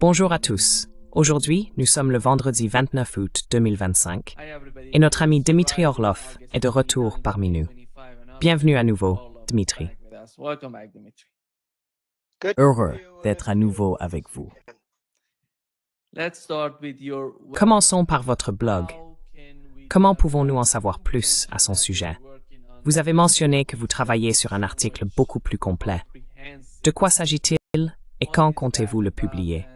Bonjour à tous. Aujourd'hui, nous sommes le vendredi 29 août 2025 et notre ami Dmitry Orlov est de retour parmi nous. Bienvenue à nouveau, Dmitry. Heureux d'être à nouveau avec vous. Commençons par votre blog. Comment pouvons-nous en savoir plus à son sujet? Vous avez mentionné que vous travaillez sur un article beaucoup plus complet. De quoi s'agit-il et quand comptez-vous le publier?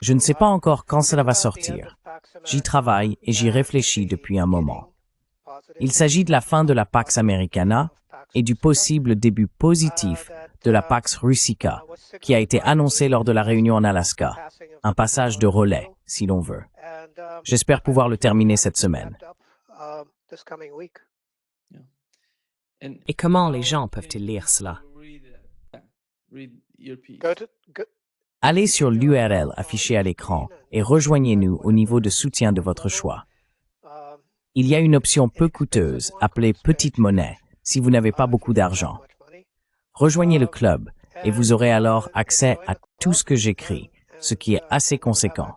Je ne sais pas encore quand cela va sortir. J'y travaille et j'y réfléchis depuis un moment. Il s'agit de la fin de la Pax Americana et du possible début positif de la Pax Russica, qui a été annoncé lors de la réunion en Alaska. Un passage de relais, si l'on veut. J'espère pouvoir le terminer cette semaine. Et comment les gens peuvent-ils lire cela? Allez sur l'URL affichée à l'écran et rejoignez-nous au niveau de soutien de votre choix. Il y a une option peu coûteuse appelée Petite Monnaie si vous n'avez pas beaucoup d'argent. Rejoignez le club et vous aurez alors accès à tout ce que j'écris, ce qui est assez conséquent.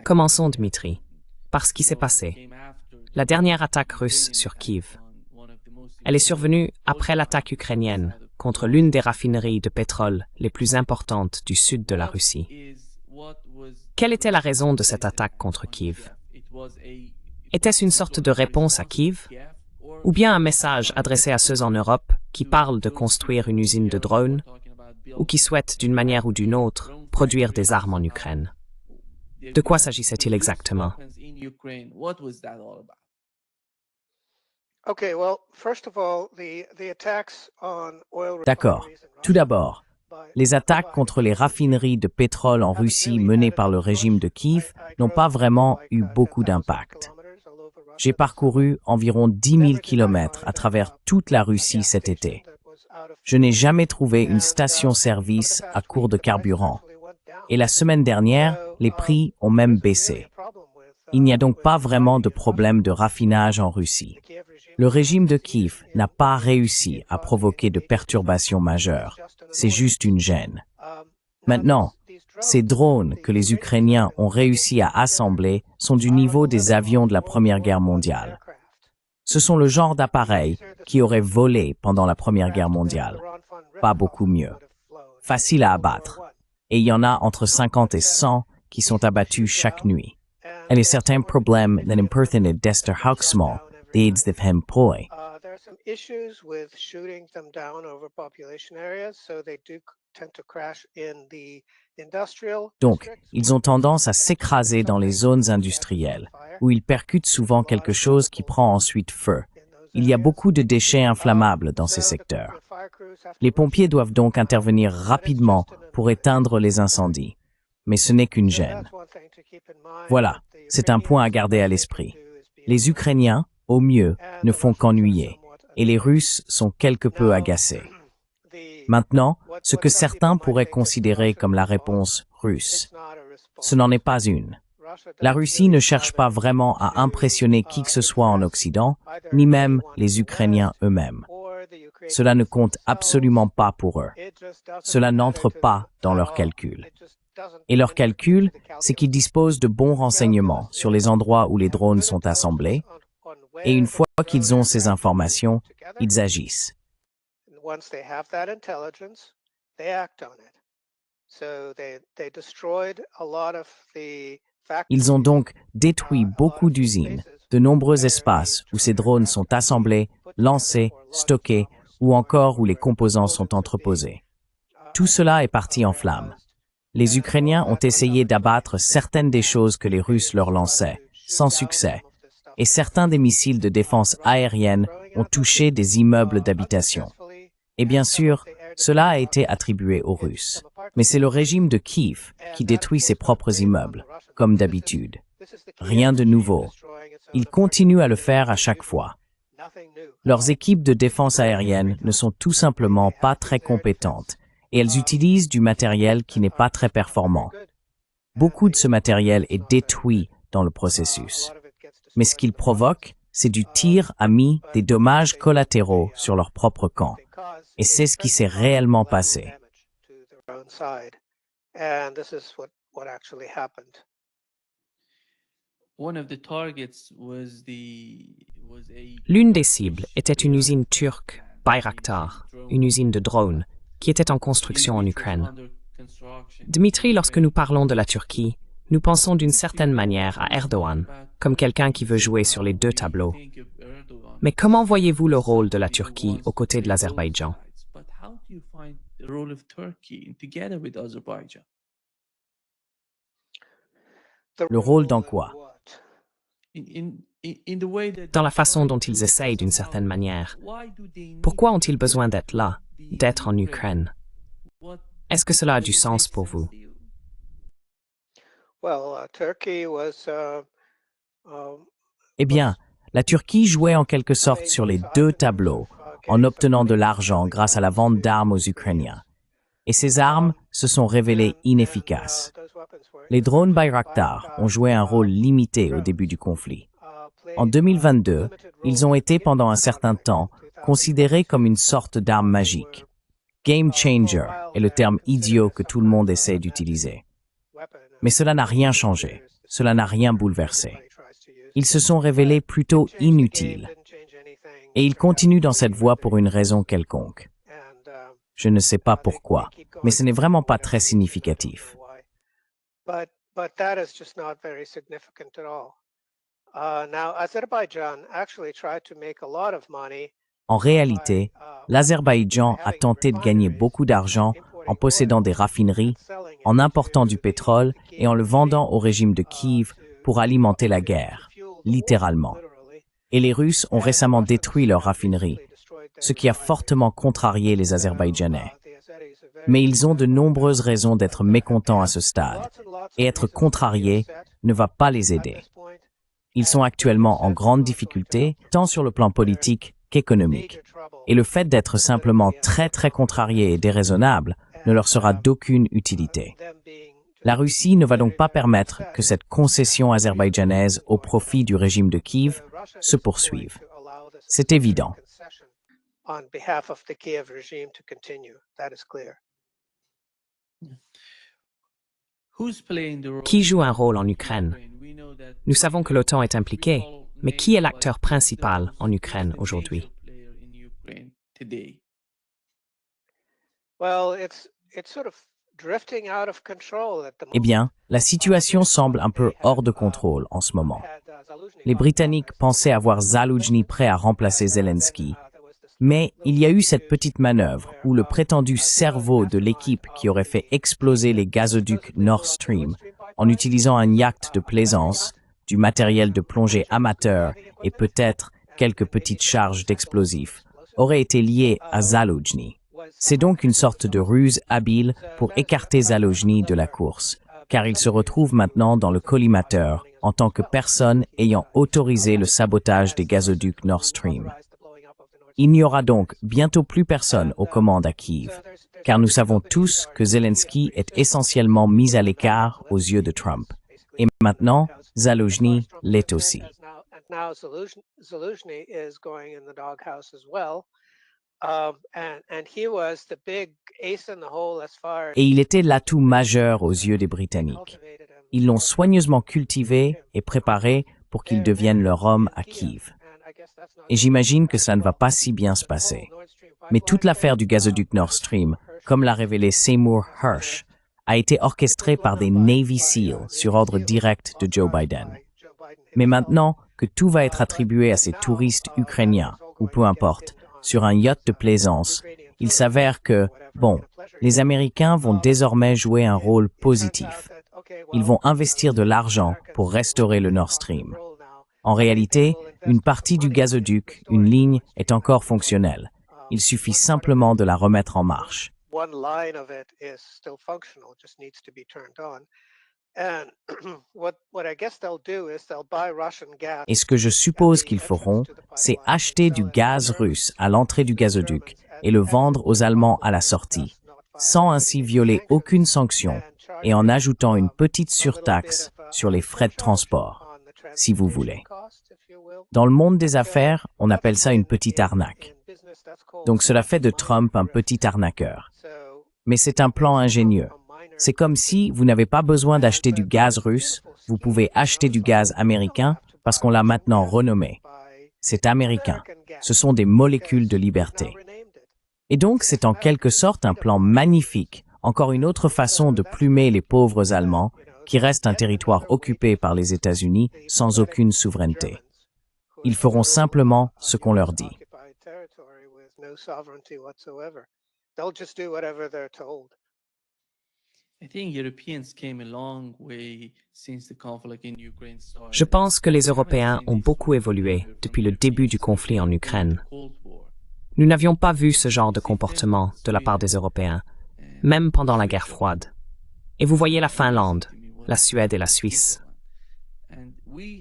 Commençons, Dmitry, par ce qui s'est passé. La dernière attaque russe sur Kiev. Elle est survenue après l'attaque ukrainienne contre l'une des raffineries de pétrole les plus importantes du sud de la Russie. Quelle était la raison de cette attaque contre Kiev? Était-ce une sorte de réponse à Kiev? Ou bien un message adressé à ceux en Europe qui parlent de construire une usine de drones ou qui souhaitent d'une manière ou d'une autre produire des armes en Ukraine? De quoi s'agissait-il exactement? D'accord. Tout d'abord, les attaques contre les raffineries de pétrole en Russie menées par le régime de Kiev n'ont pas vraiment eu beaucoup d'impact. J'ai parcouru environ 10 000 kilomètres à travers toute la Russie cet été. Je n'ai jamais trouvé une station-service à court de carburant. Et la semaine dernière, les prix ont même baissé. Il n'y a donc pas vraiment de problème de raffinage en Russie. Le régime de Kiev n'a pas réussi à provoquer de perturbations majeures. C'est juste une gêne. Maintenant, ces drones que les Ukrainiens ont réussi à assembler sont du niveau des avions de la Première Guerre mondiale. Ce sont le genre d'appareils qui auraient volé pendant la Première Guerre mondiale. Pas beaucoup mieux. Facile à abattre. Et il y en a entre 50 et 100 qui sont abattus chaque nuit. Et les certains problèmes d'un impertinent d'ester hauxmal, d'aids de hempoi. Donc, ils ont tendance à s'écraser dans les zones industrielles, où ils percutent souvent quelque chose qui prend ensuite feu. Il y a beaucoup de déchets inflammables dans ces secteurs. Les pompiers doivent donc intervenir rapidement pour éteindre les incendies. Mais ce n'est qu'une gêne. Voilà, c'est un point à garder à l'esprit. Les Ukrainiens, au mieux, ne font qu'ennuyer, et les Russes sont quelque peu agacés. Maintenant, ce que certains pourraient considérer comme la réponse russe, ce n'en est pas une. La Russie ne cherche pas vraiment à impressionner qui que ce soit en Occident, ni même les Ukrainiens eux-mêmes. Cela ne compte absolument pas pour eux. Cela n'entre pas dans leurs calculs. Et leur calcul, c'est qu'ils disposent de bons renseignements sur les endroits où les drones sont assemblés, et une fois qu'ils ont ces informations, ils agissent. Ils ont donc détruit beaucoup d'usines, de nombreux espaces où ces drones sont assemblés, lancés, stockés, ou encore où les composants sont entreposés. Tout cela est parti en flammes. Les Ukrainiens ont essayé d'abattre certaines des choses que les Russes leur lançaient, sans succès, et certains des missiles de défense aérienne ont touché des immeubles d'habitation. Et bien sûr, cela a été attribué aux Russes. Mais c'est le régime de Kiev qui détruit ses propres immeubles, comme d'habitude. Rien de nouveau. Ils continuent à le faire à chaque fois. Leurs équipes de défense aérienne ne sont tout simplement pas très compétentes et elles utilisent du matériel qui n'est pas très performant. Beaucoup de ce matériel est détruit dans le processus. Mais ce qu'il provoque, c'est du tir ami, des dommages collatéraux sur leur propre camp. Et c'est ce qui s'est réellement passé. L'une des cibles était une usine turque, Bayraktar, une usine de drones, qui était en construction en Ukraine. Dmitri, lorsque nous parlons de la Turquie, nous pensons d'une certaine manière à Erdogan, comme quelqu'un qui veut jouer sur les deux tableaux. Mais comment voyez-vous le rôle de la Turquie aux côtés de l'Azerbaïdjan? Le rôle dans quoi? Dans la façon dont ils essayent d'une certaine manière. Pourquoi ont-ils besoin d'être là, d'être en Ukraine? Est-ce que cela a du sens pour vous? Eh bien, la Turquie jouait en quelque sorte sur les deux tableaux, en obtenant de l'argent grâce à la vente d'armes aux Ukrainiens. Et ces armes se sont révélées inefficaces. Les drones Bayraktar ont joué un rôle limité au début du conflit. En 2022, ils ont été pendant un certain temps considérés comme une sorte d'arme magique. Game changer est le terme idiot que tout le monde essaie d'utiliser. Mais cela n'a rien changé, cela n'a rien bouleversé. Ils se sont révélés plutôt inutiles. Et ils continuent dans cette voie pour une raison quelconque. Je ne sais pas pourquoi, mais ce n'est vraiment pas très significatif. En réalité, l'Azerbaïdjan a tenté de gagner beaucoup d'argent en possédant des raffineries, en important du pétrole et en le vendant au régime de Kiev pour alimenter la guerre, littéralement. Et les Russes ont récemment détruit leurs raffineries, ce qui a fortement contrarié les Azerbaïdjanais. Mais ils ont de nombreuses raisons d'être mécontents à ce stade, et être contrariés ne va pas les aider. Ils sont actuellement en grande difficulté, tant sur le plan politique qu'économique. Et le fait d'être simplement très contrariés et déraisonnables ne leur sera d'aucune utilité. La Russie ne va donc pas permettre que cette concession azerbaïdjanaise au profit du régime de Kiev se poursuive. C'est évident. Qui joue un rôle en Ukraine? Nous savons que l'OTAN est impliquée, mais qui est l'acteur principal en Ukraine aujourd'hui? Eh bien, la situation semble un peu hors de contrôle en ce moment. Les Britanniques pensaient avoir Zaloujny prêt à remplacer Zelensky, mais il y a eu cette petite manœuvre où le prétendu cerveau de l'équipe qui aurait fait exploser les gazoducs Nord Stream en utilisant un yacht de plaisance, du matériel de plongée amateur et peut-être quelques petites charges d'explosifs, aurait été lié à Zaloujny. C'est donc une sorte de ruse habile pour écarter Zaloujny de la course, car il se retrouve maintenant dans le collimateur en tant que personne ayant autorisé le sabotage des gazoducs Nord Stream. Il n'y aura donc bientôt plus personne aux commandes à Kiev, car nous savons tous que Zelensky est essentiellement mis à l'écart aux yeux de Trump. Et maintenant, Zaloujny l'est aussi. Et il était l'atout majeur aux yeux des Britanniques. Ils l'ont soigneusement cultivé et préparé pour qu'il devienne leur homme à Kiev. Et j'imagine que ça ne va pas si bien se passer. Mais toute l'affaire du gazoduc Nord Stream, comme l'a révélé Seymour Hersh, a été orchestrée par des Navy SEAL sur ordre direct de Joe Biden. Mais maintenant que tout va être attribué à ces touristes ukrainiens, ou peu importe, sur un yacht de plaisance, il s'avère que, bon, les Américains vont désormais jouer un rôle positif. Ils vont investir de l'argent pour restaurer le Nord Stream. En réalité, une partie du gazoduc, une ligne, est encore fonctionnelle. Il suffit simplement de la remettre en marche. Et ce que je suppose qu'ils feront, c'est acheter du gaz russe à l'entrée du gazoduc et le vendre aux Allemands à la sortie, sans ainsi violer aucune sanction et en ajoutant une petite surtaxe sur les frais de transport, si vous voulez. Dans le monde des affaires, on appelle ça une petite arnaque. Donc cela fait de Trump un petit arnaqueur. Mais c'est un plan ingénieux. C'est comme si vous n'avez pas besoin d'acheter du gaz russe, vous pouvez acheter du gaz américain parce qu'on l'a maintenant renommé. C'est américain. Ce sont des molécules de liberté. Et donc c'est en quelque sorte un plan magnifique, encore une autre façon de plumer les pauvres Allemands, qui restent un territoire occupé par les États-Unis sans aucune souveraineté. Ils feront simplement ce qu'on leur dit. Je pense que les Européens ont beaucoup évolué depuis le début du conflit en Ukraine. Nous n'avions pas vu ce genre de comportement de la part des Européens, même pendant la guerre froide. Et vous voyez la Finlande, la Suède et la Suisse.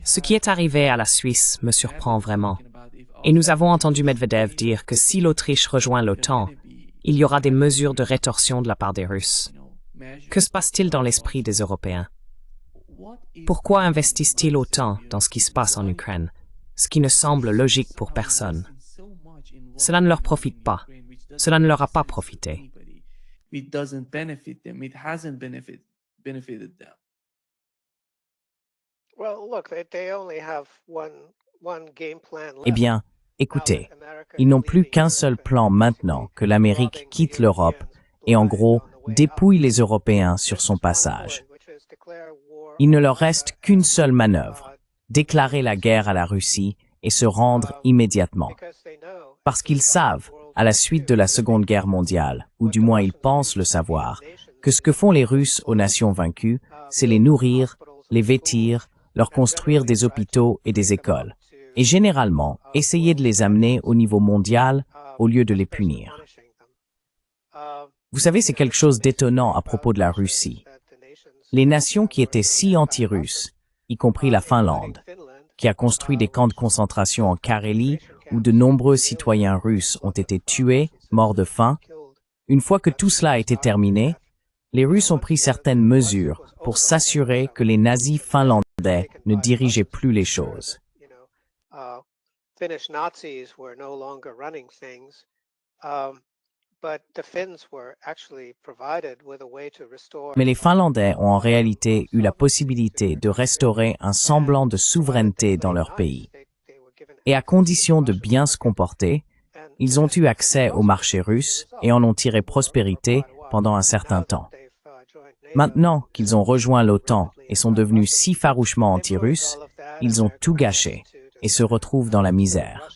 Ce qui est arrivé à la Suisse me surprend vraiment. Et nous avons entendu Medvedev dire que si l'Autriche rejoint l'OTAN, il y aura des mesures de rétorsion de la part des Russes. Que se passe-t-il dans l'esprit des Européens? Pourquoi investissent-ils autant dans ce qui se passe en Ukraine, ce qui ne semble logique pour personne? Cela ne leur profite pas. Cela ne leur a pas profité. Eh bien, écoutez, ils n'ont plus qu'un seul plan maintenant que l'Amérique quitte l'Europe et en gros dépouille les Européens sur son passage. Il ne leur reste qu'une seule manœuvre, déclarer la guerre à la Russie et se rendre immédiatement. Parce qu'ils savent, à la suite de la Seconde Guerre mondiale, ou du moins ils pensent le savoir, que ce que font les Russes aux nations vaincues, c'est les nourrir, les vêtir, leur construire des hôpitaux et des écoles, et généralement essayer de les amener au niveau mondial au lieu de les punir. Vous savez, c'est quelque chose d'étonnant à propos de la Russie. Les nations qui étaient si anti-russes, y compris la Finlande, qui a construit des camps de concentration en Carélie où de nombreux citoyens russes ont été tués, morts de faim, une fois que tout cela a été terminé, les Russes ont pris certaines mesures pour s'assurer que les nazis finlandais ne dirigeaient plus les choses. Mais les Finlandais ont en réalité eu la possibilité de restaurer un semblant de souveraineté dans leur pays. Et à condition de bien se comporter, ils ont eu accès au marché russe et en ont tiré prospérité pendant un certain temps. Maintenant qu'ils ont rejoint l'OTAN et sont devenus si farouchement anti-russes, ils ont tout gâché et se retrouvent dans la misère.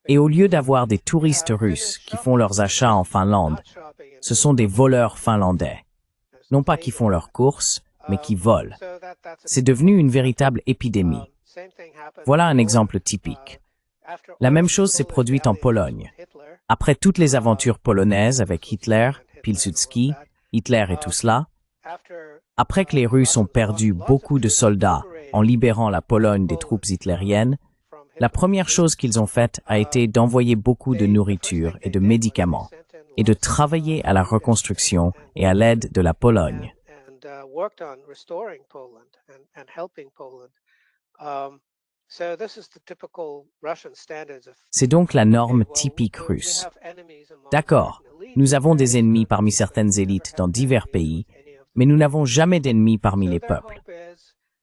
Et au lieu d'avoir des touristes russes qui font leurs achats en Finlande, ce sont des voleurs finlandais. Non pas qui font leurs courses, mais qui volent. C'est devenu une véritable épidémie. Voilà un exemple typique. La même chose s'est produite en Pologne. Après toutes les aventures polonaises avec Hitler, Pilsudski, Hitler et tout cela, après que les Russes ont perdu beaucoup de soldats en libérant la Pologne des troupes hitlériennes, la première chose qu'ils ont faite a été d'envoyer beaucoup de nourriture et de médicaments et de travailler à la reconstruction et à l'aide de la Pologne. C'est donc la norme typique russe. D'accord, nous avons des ennemis parmi certaines élites dans divers pays, mais nous n'avons jamais d'ennemis parmi les peuples.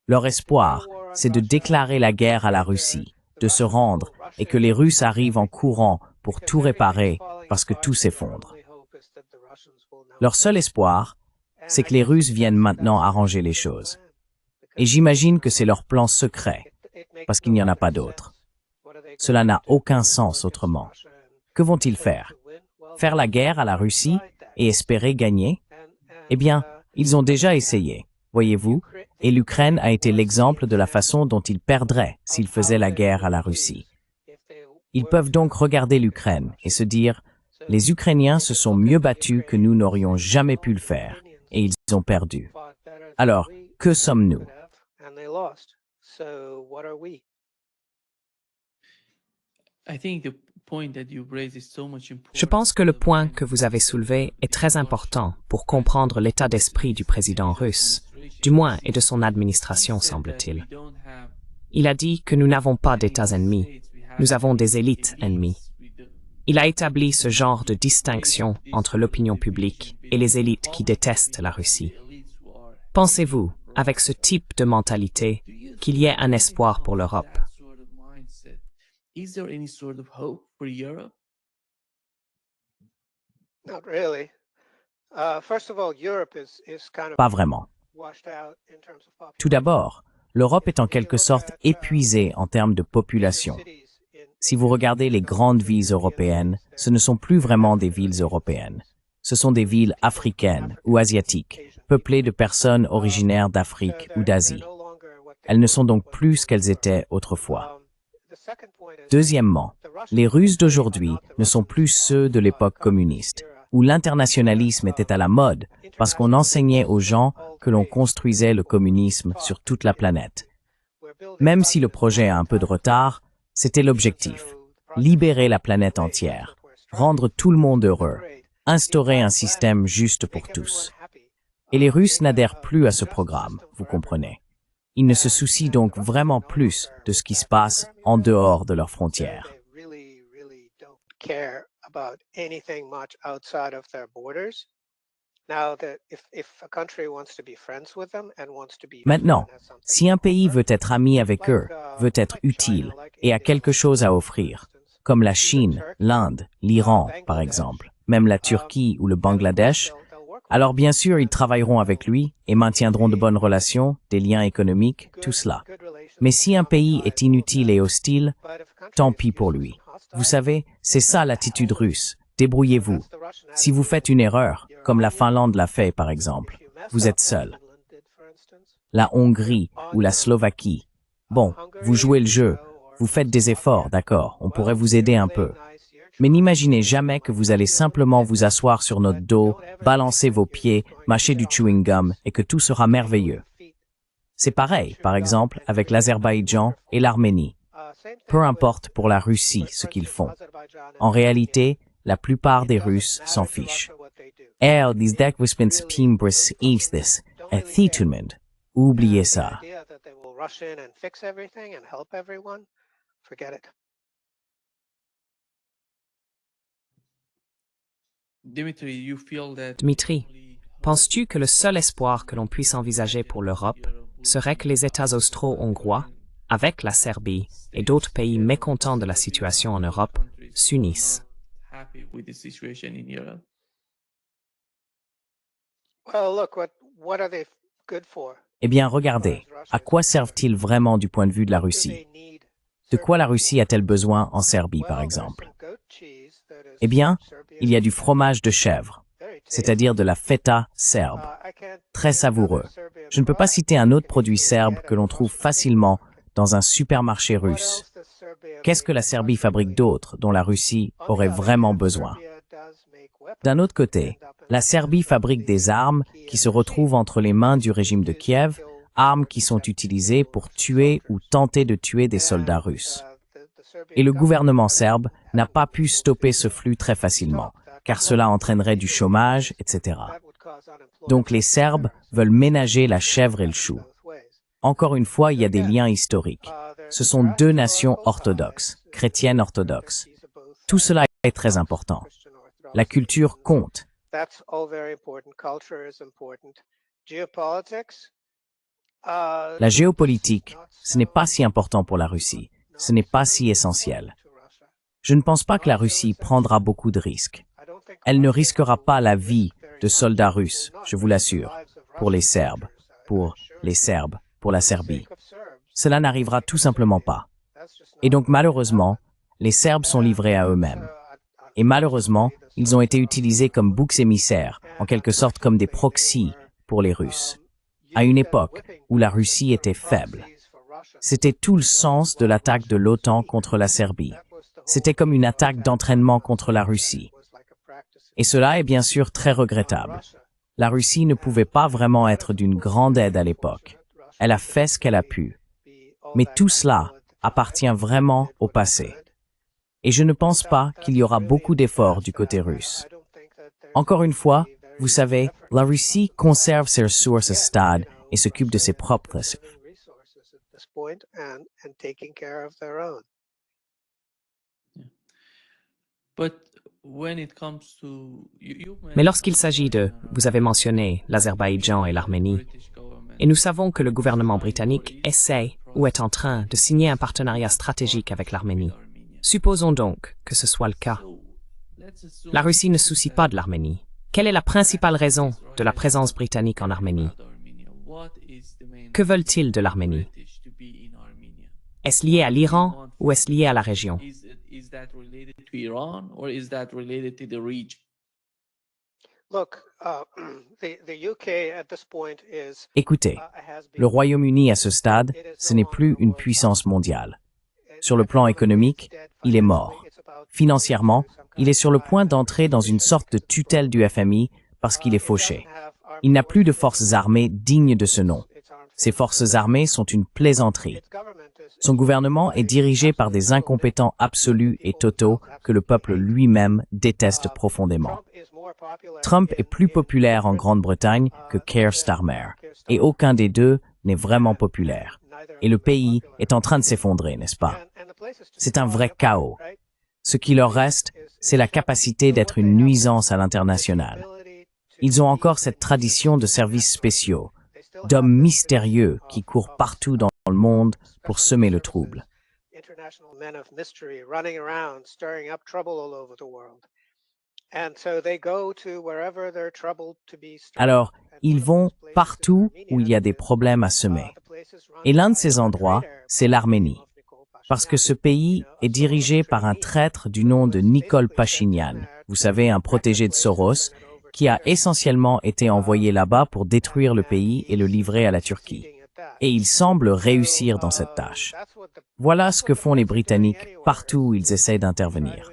Leur espoir, c'est de déclarer la guerre à la Russie, de se rendre et que les Russes arrivent en courant pour tout réparer parce que tout s'effondre. Leur seul espoir, c'est que les Russes viennent maintenant arranger les choses. Et j'imagine que c'est leur plan secret, parce qu'il n'y en a pas d'autre. Cela n'a aucun sens autrement. Que vont-ils faire? Faire la guerre à la Russie et espérer gagner? Eh bien, ils ont déjà essayé, voyez-vous, et l'Ukraine a été l'exemple de la façon dont ils perdraient s'ils faisaient la guerre à la Russie. Ils peuvent donc regarder l'Ukraine et se dire « Les Ukrainiens se sont mieux battus que nous n'aurions jamais pu le faire, et ils ont perdu. Alors, que sommes-nous » Je pense que le point que vous avez soulevé est très important pour comprendre l'état d'esprit du président russe, du moins et de son administration, semble-t-il. Il a dit que nous n'avons pas d'États ennemis, nous avons des élites ennemies. Il a établi ce genre de distinction entre l'opinion publique et les élites qui détestent la Russie. Pensez-vous, avec ce type de mentalité, qu'il y ait un espoir pour l'Europe? Pas vraiment. Tout d'abord, l'Europe est en quelque sorte épuisée en termes de population. Si vous regardez les grandes villes européennes, ce ne sont plus vraiment des villes européennes. Ce sont des villes africaines ou asiatiques, peuplées de personnes originaires d'Afrique ou d'Asie. Elles ne sont donc plus ce qu'elles étaient autrefois. Deuxièmement, les Russes d'aujourd'hui ne sont plus ceux de l'époque communiste, où l'internationalisme était à la mode parce qu'on enseignait aux gens que l'on construisait le communisme sur toute la planète. Même si le projet a un peu de retard, c'était l'objectif. Libérer la planète entière, rendre tout le monde heureux, instaurer un système juste pour tous. Et les Russes n'adhèrent plus à ce programme, vous comprenez. Ils ne se soucient donc vraiment plus de ce qui se passe en dehors de leurs frontières. Maintenant, si un pays veut être ami avec eux, veut être utile et a quelque chose à offrir, comme la Chine, l'Inde, l'Iran, par exemple, même la Turquie ou le Bangladesh, alors bien sûr, ils travailleront avec lui et maintiendront de bonnes relations, des liens économiques, tout cela. Mais si un pays est inutile et hostile, tant pis pour lui. Vous savez, c'est ça l'attitude russe. Débrouillez-vous. Si vous faites une erreur, comme la Finlande l'a fait par exemple, vous êtes seul. La Hongrie ou la Slovaquie. Bon, vous jouez le jeu, vous faites des efforts, d'accord, on pourrait vous aider un peu. Mais n'imaginez jamais que vous allez simplement vous asseoir sur notre dos, balancer vos pieds, mâcher du chewing-gum et que tout sera merveilleux. C'est pareil, par exemple, avec l'Azerbaïdjan et l'Arménie. Peu importe pour la Russie ce qu'ils font. En réalité, la plupart des Russes s'en fichent. Oubliez ça. Dmitri, penses-tu que le seul espoir que l'on puisse envisager pour l'Europe serait que les États austro-hongrois, avec la Serbie et d'autres pays mécontents de la situation en Europe, s'unissent? Eh bien, regardez, à quoi servent-ils vraiment du point de vue de la Russie? De quoi la Russie a-t-elle besoin en Serbie, par exemple? Eh bien, il y a du fromage de chèvre, c'est-à-dire de la feta serbe, très savoureux. Je ne peux pas citer un autre produit serbe que l'on trouve facilement dans un supermarché russe. Qu'est-ce que la Serbie fabrique d'autre dont la Russie aurait vraiment besoin? D'un autre côté, la Serbie fabrique des armes qui se retrouvent entre les mains du régime de Kiev, armes qui sont utilisées pour tuer ou tenter de tuer des soldats russes. Et le gouvernement serbe n'a pas pu stopper ce flux très facilement, car cela entraînerait du chômage, etc. Donc les Serbes veulent ménager la chèvre et le chou. Encore une fois, il y a des liens historiques. Ce sont deux nations orthodoxes, chrétiennes orthodoxes. Tout cela est très important. La culture compte. La géopolitique, ce n'est pas si important pour la Russie. Ce n'est pas si essentiel. Je ne pense pas que la Russie prendra beaucoup de risques. Elle ne risquera pas la vie de soldats russes, je vous l'assure, pour les Serbes, pour la Serbie. Cela n'arrivera tout simplement pas. Et donc malheureusement, les Serbes sont livrés à eux-mêmes. Et malheureusement, ils ont été utilisés comme boucs émissaires, en quelque sorte comme des proxys pour les Russes, à une époque où la Russie était faible. C'était tout le sens de l'attaque de l'OTAN contre la Serbie. C'était comme une attaque d'entraînement contre la Russie. Et cela est bien sûr très regrettable. La Russie ne pouvait pas vraiment être d'une grande aide à l'époque. Elle a fait ce qu'elle a pu. Mais tout cela appartient vraiment au passé. Et je ne pense pas qu'il y aura beaucoup d'efforts du côté russe. Encore une fois, vous savez, la Russie conserve ses ressources à ce stade et s'occupe de ses propres ressources. Mais lorsqu'il s'agit de, vous avez mentionné l'Azerbaïdjan et l'Arménie, et nous savons que le gouvernement britannique essaie ou est en train de signer un partenariat stratégique avec l'Arménie. Supposons donc que ce soit le cas. La Russie ne se soucie pas de l'Arménie. Quelle est la principale raison de la présence britannique en Arménie? Que veulent-ils de l'Arménie? Est-ce lié à l'Iran ou est-ce lié à la région? Écoutez, le Royaume-Uni à ce stade, ce n'est plus une puissance mondiale. Sur le plan économique, il est mort. Financièrement, il est sur le point d'entrer dans une sorte de tutelle du FMI parce qu'il est fauché. Il n'a plus de forces armées dignes de ce nom. Ces forces armées sont une plaisanterie. Son gouvernement est dirigé par des incompétents absolus et totaux que le peuple lui-même déteste profondément. Trump est plus populaire en Grande-Bretagne que Keir Starmer, et aucun des deux n'est vraiment populaire. Et le pays est en train de s'effondrer, n'est-ce pas? C'est un vrai chaos. Ce qui leur reste, c'est la capacité d'être une nuisance à l'international. Ils ont encore cette tradition de services spéciaux, d'hommes mystérieux qui courent partout dans le monde pour semer le trouble. Alors, ils vont partout où il y a des problèmes à semer. Et l'un de ces endroits, c'est l'Arménie. Parce que ce pays est dirigé par un traître du nom de Nikol Pachinian, vous savez, un protégé de Soros, qui a essentiellement été envoyé là-bas pour détruire le pays et le livrer à la Turquie. Et il semble réussir dans cette tâche. Voilà ce que font les Britanniques partout où ils essaient d'intervenir.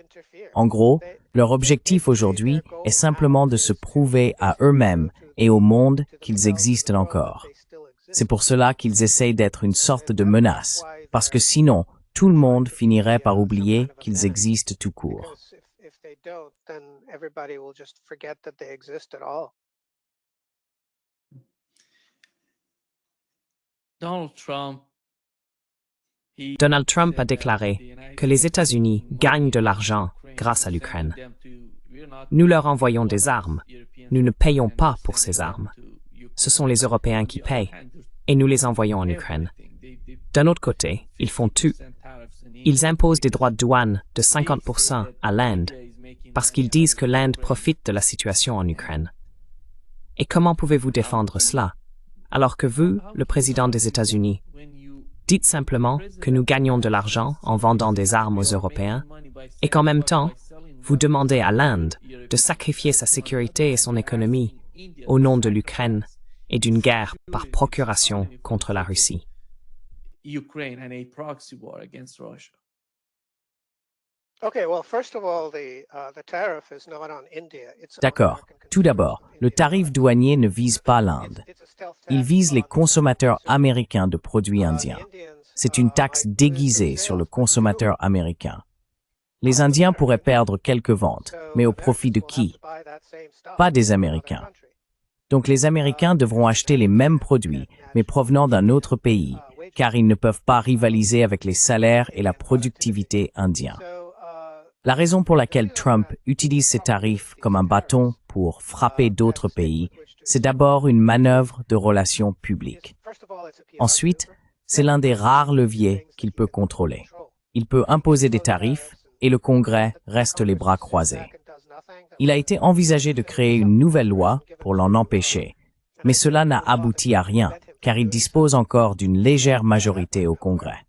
En gros, leur objectif aujourd'hui est simplement de se prouver à eux-mêmes et au monde qu'ils existent encore. C'est pour cela qu'ils essayent d'être une sorte de menace, parce que sinon, tout le monde finirait par oublier qu'ils existent tout court. Donald Trump a déclaré que les États-Unis gagnent de l'argent grâce à l'Ukraine. Nous leur envoyons des armes. Nous ne payons pas pour ces armes. Ce sont les Européens qui payent, et nous les envoyons en Ukraine. D'un autre côté, ils font tout. Ils imposent des droits de douane de 50% à l'Inde, parce qu'ils disent que l'Inde profite de la situation en Ukraine. Et comment pouvez-vous défendre cela, alors que vous, le président des États-Unis, dites simplement que nous gagnons de l'argent en vendant des armes aux Européens, et qu'en même temps, vous demandez à l'Inde de sacrifier sa sécurité et son économie au nom de l'Ukraine et d'une guerre par procuration contre la Russie. D'accord. Tout d'abord, le tarif douanier ne vise pas l'Inde. Il vise les consommateurs américains de produits indiens. C'est une taxe déguisée sur le consommateur américain. Les Indiens pourraient perdre quelques ventes, mais au profit de qui? Pas des Américains. Donc les Américains devront acheter les mêmes produits, mais provenant d'un autre pays, car ils ne peuvent pas rivaliser avec les salaires et la productivité indiens. La raison pour laquelle Trump utilise ces tarifs comme un bâton pour frapper d'autres pays, c'est d'abord une manœuvre de relations publiques. Ensuite, c'est l'un des rares leviers qu'il peut contrôler. Il peut imposer des tarifs et le Congrès reste les bras croisés. Il a été envisagé de créer une nouvelle loi pour l'en empêcher, mais cela n'a abouti à rien, car il dispose encore d'une légère majorité au Congrès.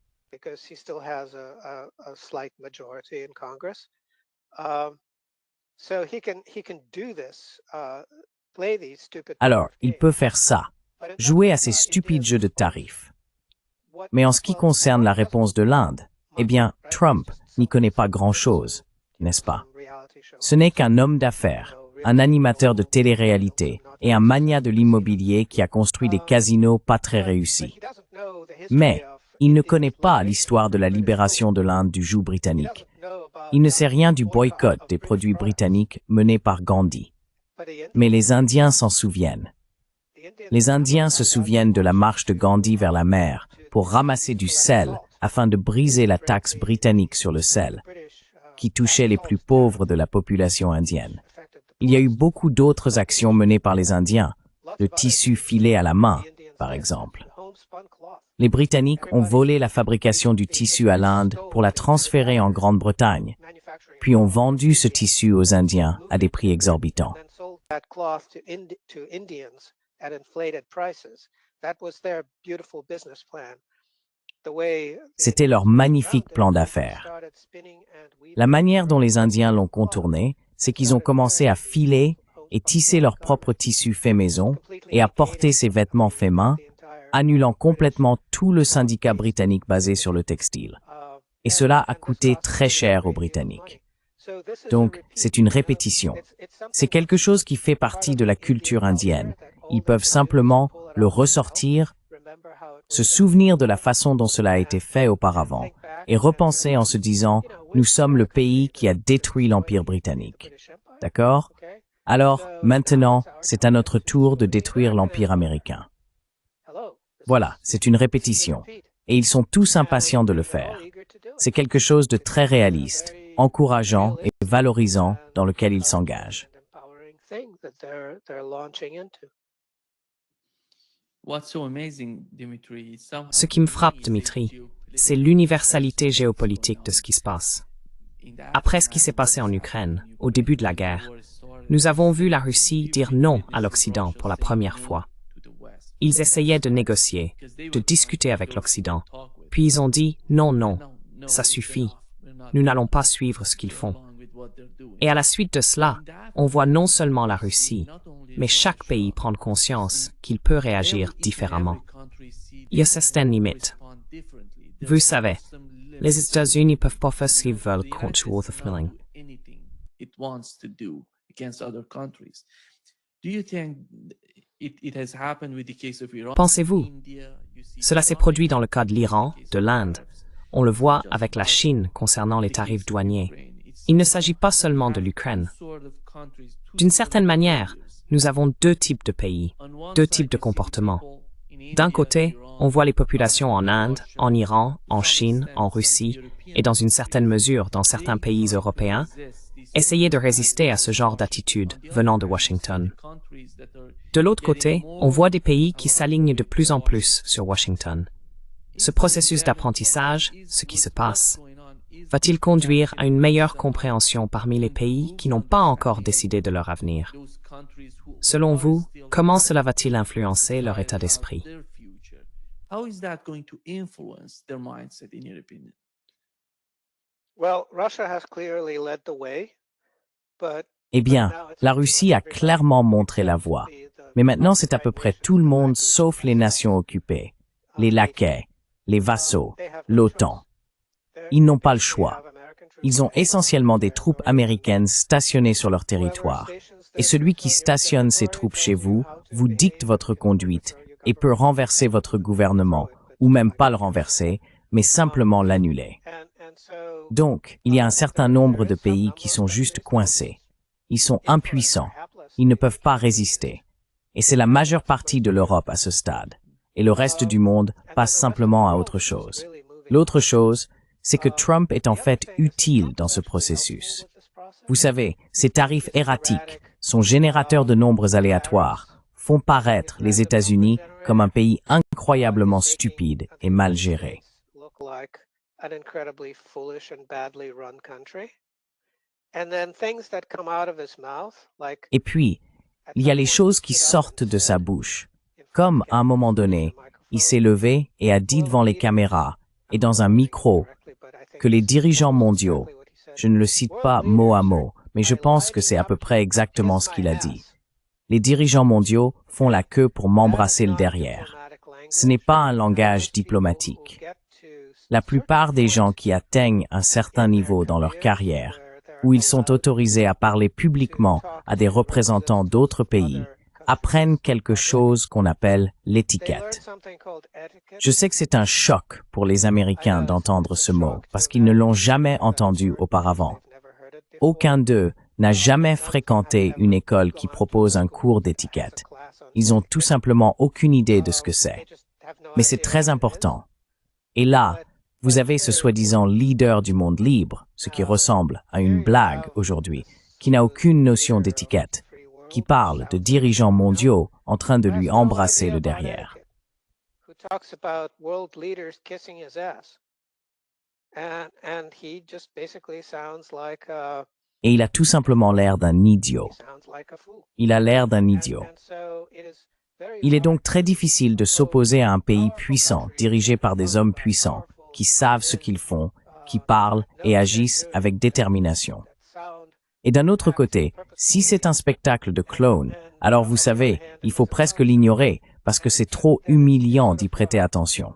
Alors, il peut faire ça, jouer à ces stupides jeux de tarifs. Mais en ce qui concerne la réponse de l'Inde, eh bien, Trump n'y connaît pas grand-chose, n'est-ce pas? Ce n'est qu'un homme d'affaires, un animateur de télé-réalité et un magnat de l'immobilier qui a construit des casinos pas très réussis. Mais il ne connaît pas l'histoire de la libération de l'Inde du joug britannique, Il ne sait rien du boycott des produits britanniques mené par Gandhi. Mais les Indiens s'en souviennent. Les Indiens se souviennent de la marche de Gandhi vers la mer pour ramasser du sel afin de briser la taxe britannique sur le sel, qui touchait les plus pauvres de la population indienne. Il y a eu beaucoup d'autres actions menées par les Indiens, le tissu filé à la main, par exemple. Les Britanniques ont volé la fabrication du tissu à l'Inde pour la transférer en Grande-Bretagne, puis ont vendu ce tissu aux Indiens à des prix exorbitants. C'était leur magnifique plan d'affaires. La manière dont les Indiens l'ont contourné, c'est qu'ils ont commencé à filer et tisser leur propre tissu fait maison et à porter ces vêtements faits main, annulant complètement tout le syndicat britannique basé sur le textile. Et cela a coûté très cher aux Britanniques. Donc, c'est une répétition. C'est quelque chose qui fait partie de la culture indienne. Ils peuvent simplement le ressortir, se souvenir de la façon dont cela a été fait auparavant et repenser en se disant « Nous sommes le pays qui a détruit l'Empire britannique. » D'accord? Alors, maintenant, c'est à notre tour de détruire l'Empire américain. Voilà, c'est une répétition. Et ils sont tous impatients de le faire. C'est quelque chose de très réaliste, encourageant et valorisant dans lequel ils s'engagent. Ce qui me frappe, Dimitri, c'est l'universalité géopolitique de ce qui se passe. Après ce qui s'est passé en Ukraine, au début de la guerre, nous avons vu la Russie dire non à l'Occident pour la première fois. Ils essayaient de négocier, de discuter avec l'Occident, puis ils ont dit « Non, non, ça suffit, nous n'allons pas suivre ce qu'ils font ». Et à la suite de cela, on voit non seulement la Russie, mais chaque pays prendre conscience qu'il peut réagir différemment. Il y a certaines limites. Vous savez, les États-Unis ne peuvent pas faire ce qu'ils veulent contre Waterfilling. Pensez-vous, cela s'est produit dans le cas de l'Iran, de l'Inde. On le voit avec la Chine concernant les tarifs douaniers. Il ne s'agit pas seulement de l'Ukraine. D'une certaine manière, nous avons deux types de pays, deux types de comportements. D'un côté, on voit les populations en Inde, en Iran, en Chine, en Russie, et dans une certaine mesure dans certains pays européens, essayer de résister à ce genre d'attitude venant de Washington. De l'autre côté, on voit des pays qui s'alignent de plus en plus sur Washington. Ce processus d'apprentissage, ce qui se passe, va-t-il conduire à une meilleure compréhension parmi les pays qui n'ont pas encore décidé de leur avenir? Selon vous, comment cela va-t-il influencer leur état d'esprit? Eh bien, la Russie a clairement montré la voie. Mais maintenant, c'est à peu près tout le monde sauf les nations occupées, les laquais, les vassaux, l'OTAN. Ils n'ont pas le choix. Ils ont essentiellement des troupes américaines stationnées sur leur territoire. Et celui qui stationne ses troupes chez vous, vous dicte votre conduite et peut renverser votre gouvernement, ou même pas le renverser, mais simplement l'annuler. Donc, il y a un certain nombre de pays qui sont juste coincés. Ils sont impuissants. Ils ne peuvent pas résister. Et c'est la majeure partie de l'Europe à ce stade. Et le reste du monde passe simplement à autre chose. L'autre chose, c'est que Trump est en fait utile dans ce processus. Vous savez, ces tarifs erratiques, son générateur de nombres aléatoires, font paraître les États-Unis comme un pays incroyablement stupide et mal géré. Et puis, il y a les choses qui sortent de sa bouche. Comme, à un moment donné, il s'est levé et a dit devant les caméras et dans un micro que les dirigeants mondiaux, je ne le cite pas mot à mot, mais je pense que c'est à peu près exactement ce qu'il a dit. Les dirigeants mondiaux font la queue pour m'embrasser le derrière. Ce n'est pas un langage diplomatique. La plupart des gens qui atteignent un certain niveau dans leur carrière, où ils sont autorisés à parler publiquement à des représentants d'autres pays, apprennent quelque chose qu'on appelle l'étiquette. Je sais que c'est un choc pour les Américains d'entendre ce mot, parce qu'ils ne l'ont jamais entendu auparavant. Aucun d'eux n'a jamais fréquenté une école qui propose un cours d'étiquette. Ils ont tout simplement aucune idée de ce que c'est. Mais c'est très important. Et là, vous avez ce soi-disant leader du monde libre, ce qui ressemble à une blague aujourd'hui, qui n'a aucune notion d'étiquette, qui parle de dirigeants mondiaux en train de lui embrasser le derrière. Et il a tout simplement l'air d'un idiot. Il a l'air d'un idiot. Il est donc très difficile de s'opposer à un pays puissant, dirigé par des hommes puissants, qui savent ce qu'ils font, qui parlent et agissent avec détermination. Et d'un autre côté, si c'est un spectacle de clown, alors vous savez, il faut presque l'ignorer, parce que c'est trop humiliant d'y prêter attention.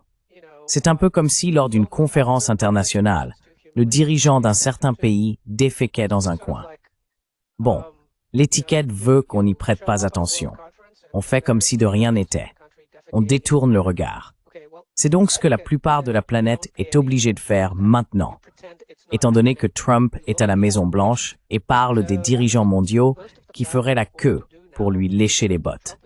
C'est un peu comme si, lors d'une conférence internationale, le dirigeant d'un certain pays déféquait dans un coin. Bon, l'étiquette veut qu'on n'y prête pas attention. On fait comme si de rien n'était. On détourne le regard. C'est donc ce que la plupart de la planète est obligée de faire maintenant, étant donné que Trump est à la Maison-Blanche et parle des dirigeants mondiaux qui feraient la queue pour lui lécher les bottes.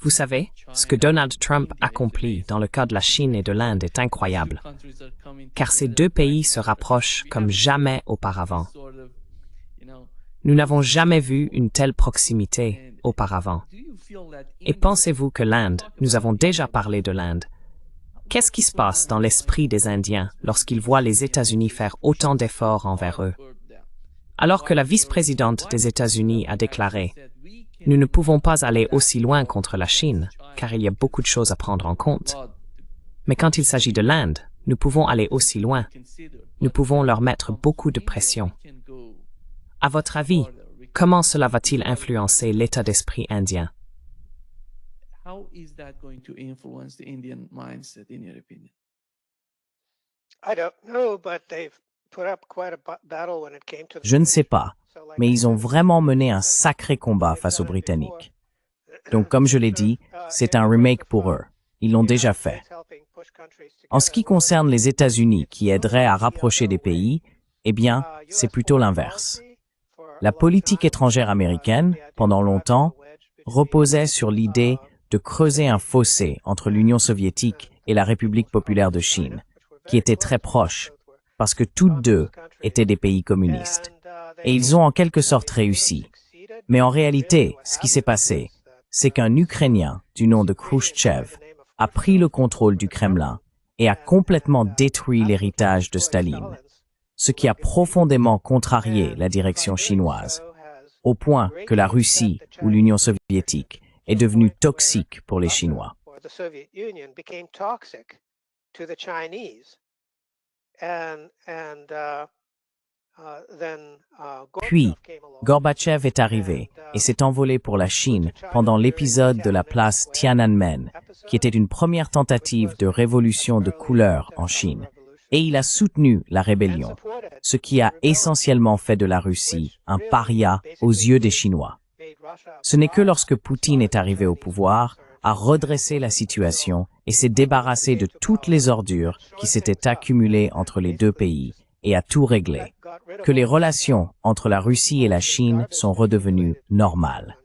Vous savez, ce que Donald Trump accomplit dans le cas de la Chine et de l'Inde est incroyable, car ces deux pays se rapprochent comme jamais auparavant. Nous n'avons jamais vu une telle proximité auparavant. Et pensez-vous que l'Inde, nous avons déjà parlé de l'Inde, qu'est-ce qui se passe dans l'esprit des Indiens lorsqu'ils voient les États-Unis faire autant d'efforts envers eux? Alors que la vice-présidente des États-Unis a déclaré « Nous ne pouvons pas aller aussi loin contre la Chine, car il y a beaucoup de choses à prendre en compte. Mais quand il s'agit de l'Inde, nous pouvons aller aussi loin. Nous pouvons leur mettre beaucoup de pression. » À votre avis, comment cela va-t-il influencer l'état d'esprit indien? Je ne sais pas, mais ils ont vraiment mené un sacré combat face aux Britanniques. Donc, comme je l'ai dit, c'est un remake pour eux. Ils l'ont déjà fait. En ce qui concerne les États-Unis qui aideraient à rapprocher des pays, eh bien, c'est plutôt l'inverse. La politique étrangère américaine, pendant longtemps, reposait sur l'idée de creuser un fossé entre l'Union soviétique et la République populaire de Chine, qui étaient très proches, parce que toutes deux étaient des pays communistes. Et ils ont en quelque sorte réussi. Mais en réalité, ce qui s'est passé, c'est qu'un Ukrainien du nom de Khrouchtchev a pris le contrôle du Kremlin et a complètement détruit l'héritage de Staline, ce qui a profondément contrarié la direction chinoise, au point que la Russie ou l'Union soviétique est devenue toxique pour les Chinois. Puis, Gorbatchev est arrivé et s'est envolé pour la Chine pendant l'épisode de la place Tiananmen, qui était une première tentative de révolution de couleur en Chine. Et il a soutenu la rébellion, ce qui a essentiellement fait de la Russie un paria aux yeux des Chinois. Ce n'est que lorsque Poutine est arrivé au pouvoir, a redressé la situation et s'est débarrassé de toutes les ordures qui s'étaient accumulées entre les deux pays et a tout réglé, que les relations entre la Russie et la Chine sont redevenues normales.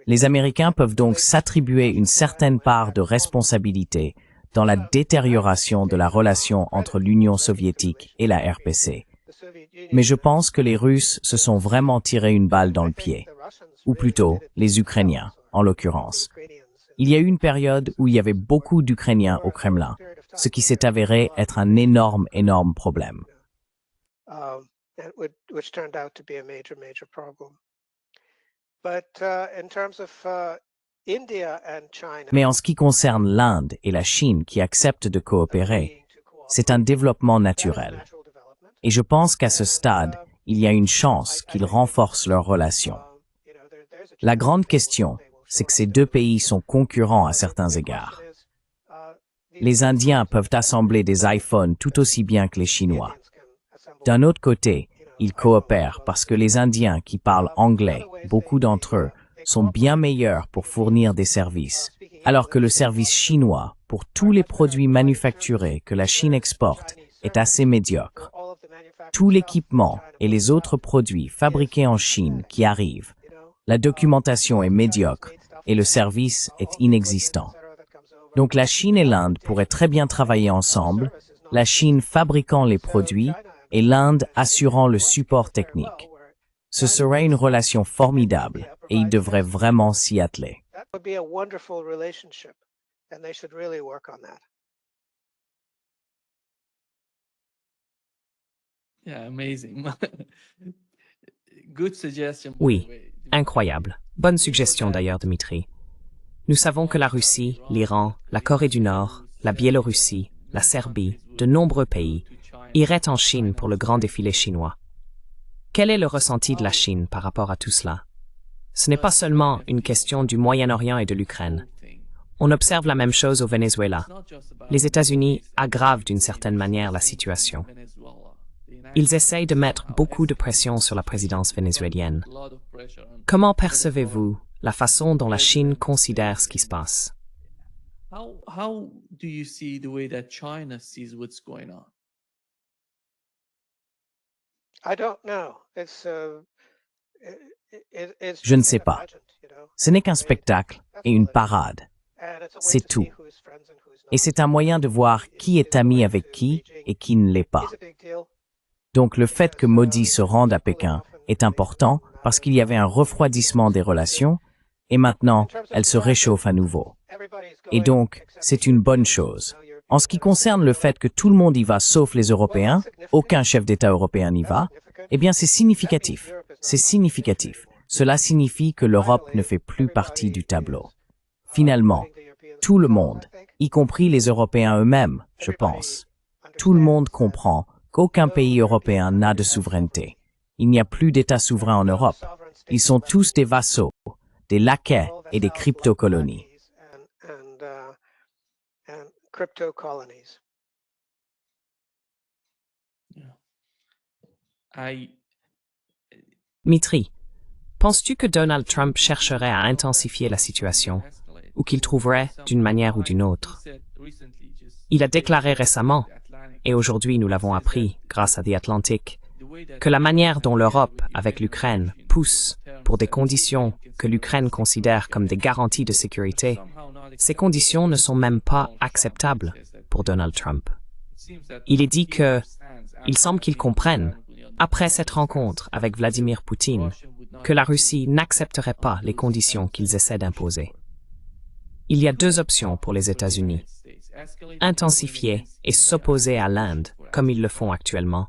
Les Américains peuvent donc s'attribuer une certaine part de responsabilité dans la détérioration de la relation entre l'Union soviétique et la RPC. Mais je pense que les Russes se sont vraiment tiré une balle dans le pied, ou plutôt les Ukrainiens, en l'occurrence. Il y a eu une période où il y avait beaucoup d'Ukrainiens au Kremlin, ce qui s'est avéré être un énorme problème. Mais en ce qui concerne l'Inde et la Chine qui acceptent de coopérer, c'est un développement naturel. Et je pense qu'à ce stade, il y a une chance qu'ils renforcent leurs relations. La grande question, c'est que ces deux pays sont concurrents à certains égards. Les Indiens peuvent assembler des iPhones tout aussi bien que les Chinois. D'un autre côté, ils coopèrent parce que les Indiens qui parlent anglais, beaucoup d'entre eux, sont bien meilleurs pour fournir des services, alors que le service chinois, pour tous les produits manufacturés que la Chine exporte, est assez médiocre. Tout l'équipement et les autres produits fabriqués en Chine qui arrivent, la documentation est médiocre et le service est inexistant. Donc la Chine et l'Inde pourraient très bien travailler ensemble, la Chine fabriquant les produits et l'Inde assurant le support technique. Ce serait une relation formidable et ils devraient vraiment s'y atteler. Oui, incroyable. Bonne suggestion d'ailleurs, Dmitri. Nous savons que la Russie, l'Iran, la Corée du Nord, la Biélorussie, la Serbie, de nombreux pays, iraient en Chine pour le grand défilé chinois. Quel est le ressenti de la Chine par rapport à tout cela? Ce n'est pas seulement une question du Moyen-Orient et de l'Ukraine. On observe la même chose au Venezuela. Les États-Unis aggravent d'une certaine manière la situation. Ils essayent de mettre beaucoup de pression sur la présidence vénézuélienne. Comment percevez-vous la façon dont la Chine considère ce qui se passe? How do you see the way that China sees what's going on? Je ne sais pas. Ce n'est qu'un spectacle et une parade. C'est tout. Et c'est un moyen de voir qui est ami avec qui et qui ne l'est pas. Donc le fait que Modi se rende à Pékin est important parce qu'il y avait un refroidissement des relations et maintenant elles se réchauffent à nouveau. Et donc, c'est une bonne chose. En ce qui concerne le fait que tout le monde y va sauf les Européens, aucun chef d'État européen n'y va, eh bien c'est significatif. C'est significatif. Cela signifie que l'Europe ne fait plus partie du tableau. Finalement, tout le monde, y compris les Européens eux-mêmes, je pense, tout le monde comprend qu'aucun pays européen n'a de souveraineté. Il n'y a plus d'État souverain en Europe. Ils sont tous des vassaux, des laquais et des crypto-colonies. Dmitri, penses-tu que Donald Trump chercherait à intensifier la situation, ou qu'il trouverait d'une manière ou d'une autre? Il a déclaré récemment, et aujourd'hui nous l'avons appris grâce à The Atlantic, que la manière dont l'Europe, avec l'Ukraine, pousse pour des conditions que l'Ukraine considère comme des garanties de sécurité, ces conditions ne sont même pas acceptables pour Donald Trump. Il est dit que, il semble qu'ils comprennent, après cette rencontre avec Vladimir Poutine, que la Russie n'accepterait pas les conditions qu'ils essaient d'imposer. Il y a deux options pour les États-Unis. Intensifier et s'opposer à l'Inde, comme ils le font actuellement,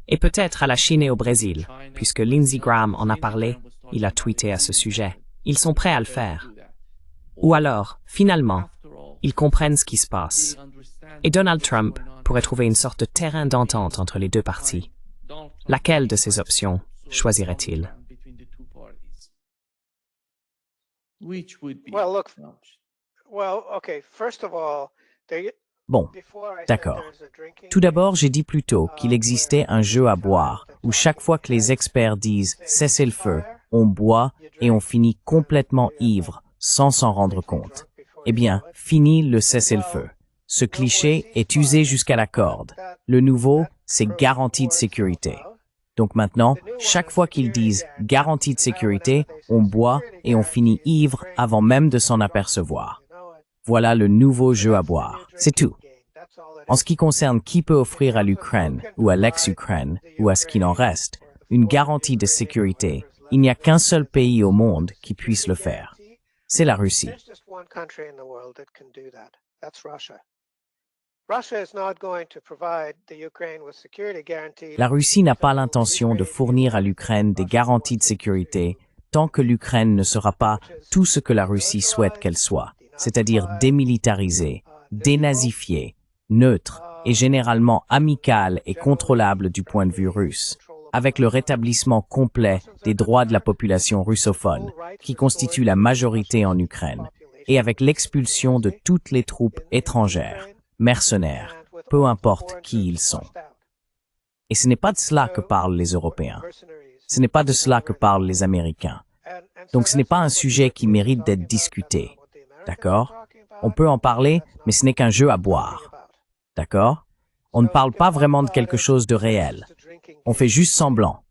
et peut-être à la Chine et au Brésil, puisque Lindsey Graham en a parlé, il a tweeté à ce sujet. Ils sont prêts à le faire. Ou alors, finalement, ils comprennent ce qui se passe. Et Donald Trump pourrait trouver une sorte de terrain d'entente entre les deux parties. Laquelle de ces options choisirait-il? Bon, d'accord. Tout d'abord, j'ai dit plus tôt qu'il existait un jeu à boire où chaque fois que les experts disent « cessez le feu », on boit et on finit complètement ivre sans s'en rendre compte. Eh bien, fini le cessez-le-feu. Ce cliché est usé jusqu'à la corde. Le nouveau, c'est garantie de sécurité. Donc maintenant, chaque fois qu'ils disent « garantie de sécurité », on boit et on finit ivre avant même de s'en apercevoir. Voilà le nouveau jeu à boire. C'est tout. En ce qui concerne qui peut offrir à l'Ukraine, ou à l'ex-Ukraine, ou à ce qu'il en reste, une garantie de sécurité, il n'y a qu'un seul pays au monde qui puisse le faire. C'est la Russie. La Russie n'a pas l'intention de fournir à l'Ukraine des garanties de sécurité tant que l'Ukraine ne sera pas tout ce que la Russie souhaite qu'elle soit, c'est-à-dire démilitarisée, dénazifiée, neutre et généralement amicale et contrôlable du point de vue russe, avec le rétablissement complet des droits de la population russophone, qui constitue la majorité en Ukraine, et avec l'expulsion de toutes les troupes étrangères, mercenaires, peu importe qui ils sont. Et ce n'est pas de cela que parlent les Européens. Ce n'est pas de cela que parlent les Américains. Donc ce n'est pas un sujet qui mérite d'être discuté. D'accord? On peut en parler, mais ce n'est qu'un jeu à boire. D'accord? On ne parle pas vraiment de quelque chose de réel. On fait juste semblant.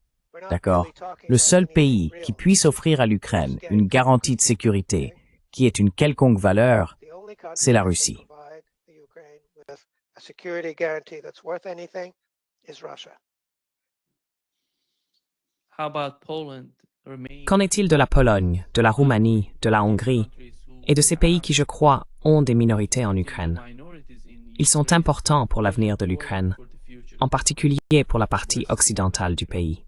D'accord? Le seul pays qui puisse offrir à l'Ukraine une garantie de sécurité qui ait une quelconque valeur, c'est la Russie. How about Poland, Qu'en est-il de la Pologne, de la Roumanie, de la Hongrie et de ces pays qui, je crois, ont des minorités en Ukraine? Ils sont importants pour l'avenir de l'Ukraine, en particulier pour la partie occidentale du pays.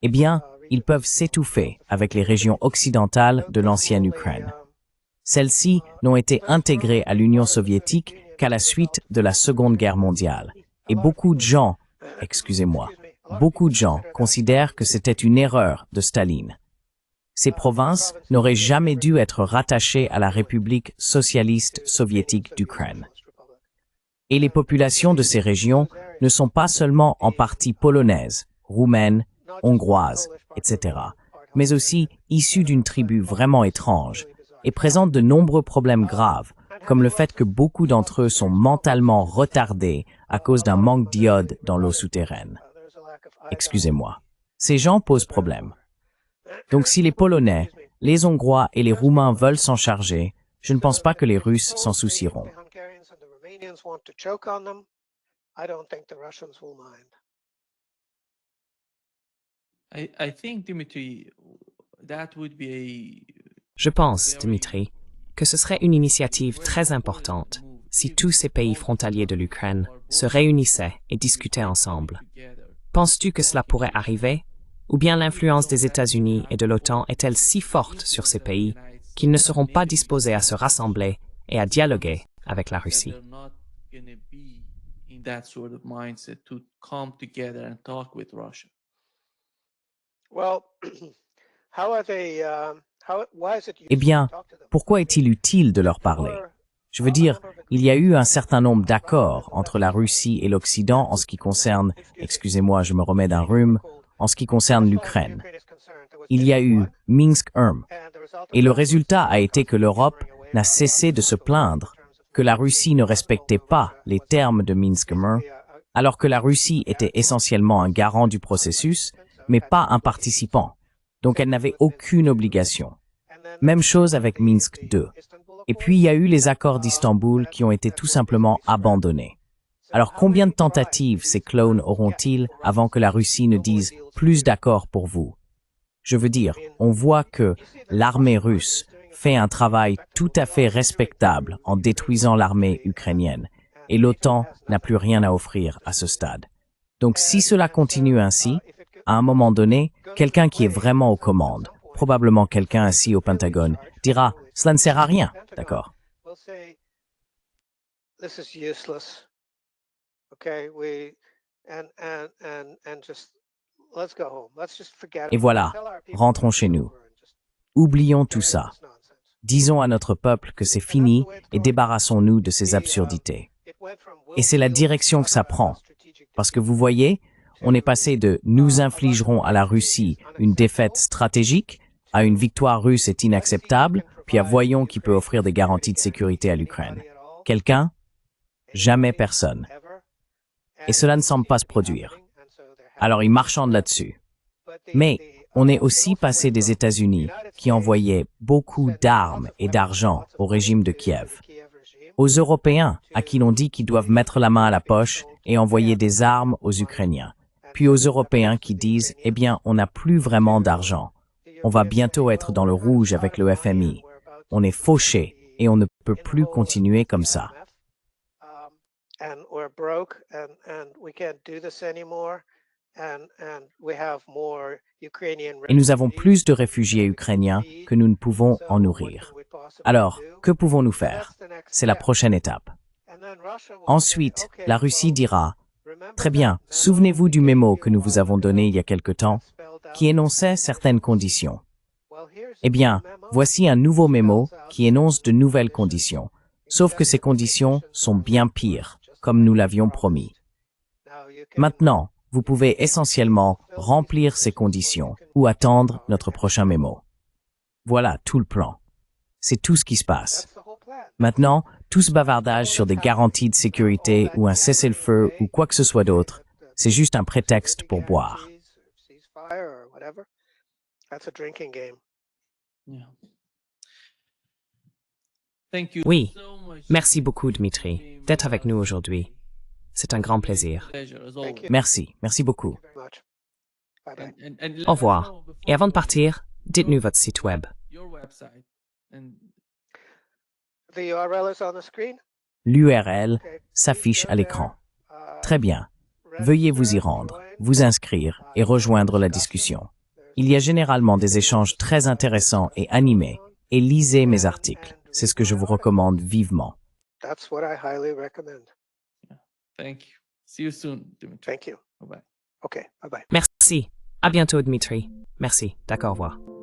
Eh bien, ils peuvent s'étouffer avec les régions occidentales de l'ancienne Ukraine. Celles-ci n'ont été intégrées à l'Union soviétique qu'à la suite de la Seconde Guerre mondiale. Et beaucoup de gens considèrent que c'était une erreur de Staline. Ces provinces n'auraient jamais dû être rattachées à la République socialiste soviétique d'Ukraine. Et les populations de ces régions ne sont pas seulement en partie polonaises, roumaines, hongroises, etc., mais aussi issues d'une tribu vraiment étrange et présentent de nombreux problèmes graves, comme le fait que beaucoup d'entre eux sont mentalement retardés à cause d'un manque d'iode dans l'eau souterraine. Excusez-moi. Ces gens posent problème. Donc si les Polonais, les Hongrois et les Roumains veulent s'en charger, je ne pense pas que les Russes s'en soucieront. I think, Dimitri, that would be Je pense, Dmitri, que ce serait une initiative très importante si tous ces pays frontaliers de l'Ukraine se réunissaient et discutaient ensemble. Penses-tu que cela pourrait arriver? Ou bien l'influence des États-Unis et de l'OTAN est-elle si forte sur ces pays qu'ils ne seront pas disposés à se rassembler et à dialoguer avec la Russie? they're not going to be in that sort of mindset to come together and talk with Russia. Eh bien, pourquoi est-il utile de leur parler? Je veux dire, il y a eu un certain nombre d'accords entre la Russie et l'Occident en ce qui concerne, excusez-moi, je me remets d'un rhume, en ce qui concerne l'Ukraine. Il y a eu Minsk I, et le résultat a été que l'Europe n'a cessé de se plaindre que la Russie ne respectait pas les termes de Minsk I, alors que la Russie était essentiellement un garant du processus, mais pas un participant. Donc elle n'avait aucune obligation. Même chose avec Minsk II. Et puis il y a eu les accords d'Istanbul qui ont été tout simplement abandonnés. Alors combien de tentatives ces clones auront-ils avant que la Russie ne dise « plus d'accord pour vous » ? Je veux dire, on voit que l'armée russe fait un travail tout à fait respectable en détruisant l'armée ukrainienne, et l'OTAN n'a plus rien à offrir à ce stade. Donc si cela continue ainsi, à un moment donné, quelqu'un qui est vraiment aux commandes, probablement quelqu'un assis au Pentagone, dira « cela ne sert à rien », d'accord? Et voilà, rentrons chez nous. Oublions tout ça. Disons à notre peuple que c'est fini et débarrassons-nous de ces absurdités. Et c'est la direction que ça prend. Parce que vous voyez, on est passé de « nous infligerons à la Russie une défaite stratégique » à « une victoire russe est inacceptable », puis à « voyons qui peut offrir des garanties de sécurité à l'Ukraine ». Quelqu'un? Jamais personne. Et cela ne semble pas se produire. Alors ils marchandent là-dessus. Mais on est aussi passé des États-Unis qui envoyaient beaucoup d'armes et d'argent au régime de Kiev, aux Européens à qui l'on dit qu'ils doivent mettre la main à la poche et envoyer des armes aux Ukrainiens, puis aux Européens qui disent « eh bien, on n'a plus vraiment d'argent. On va bientôt être dans le rouge avec le FMI. On est fauché et on ne peut plus continuer comme ça. » Et nous avons plus de réfugiés ukrainiens que nous ne pouvons en nourrir. Alors, que pouvons-nous faire? C'est la prochaine étape. Ensuite, la Russie dira « Très bien, souvenez-vous du mémo que nous vous avons donné il y a quelque temps, qui énonçait certaines conditions. Eh bien, voici un nouveau mémo qui énonce de nouvelles conditions, sauf que ces conditions sont bien pires, comme nous l'avions promis. Maintenant, vous pouvez essentiellement remplir ces conditions ou attendre notre prochain mémo. Voilà tout le plan. C'est tout ce qui se passe. Maintenant, tout ce bavardage sur des garanties de sécurité ou un cessez-le-feu ou quoi que ce soit d'autre, c'est juste un prétexte pour boire. Yeah. Thank you Oui, so much. merci beaucoup, Dmitri, d'être avec nous aujourd'hui. C'est un grand plaisir. Pleasure, as always. Merci beaucoup. And let Au us revoir. know before Et avant de we go, partir, dites-nous votre site web. your website and L'URL s'affiche à l'écran. Très bien. Veuillez vous y rendre, vous inscrire et rejoindre la discussion. Il y a généralement des échanges très intéressants et animés, et lisez mes articles. C'est ce que je vous recommande vivement. thank you. See you soon, Dimitri. Bye bye. Merci. À bientôt, Dmitri. Merci. D'accord, au revoir.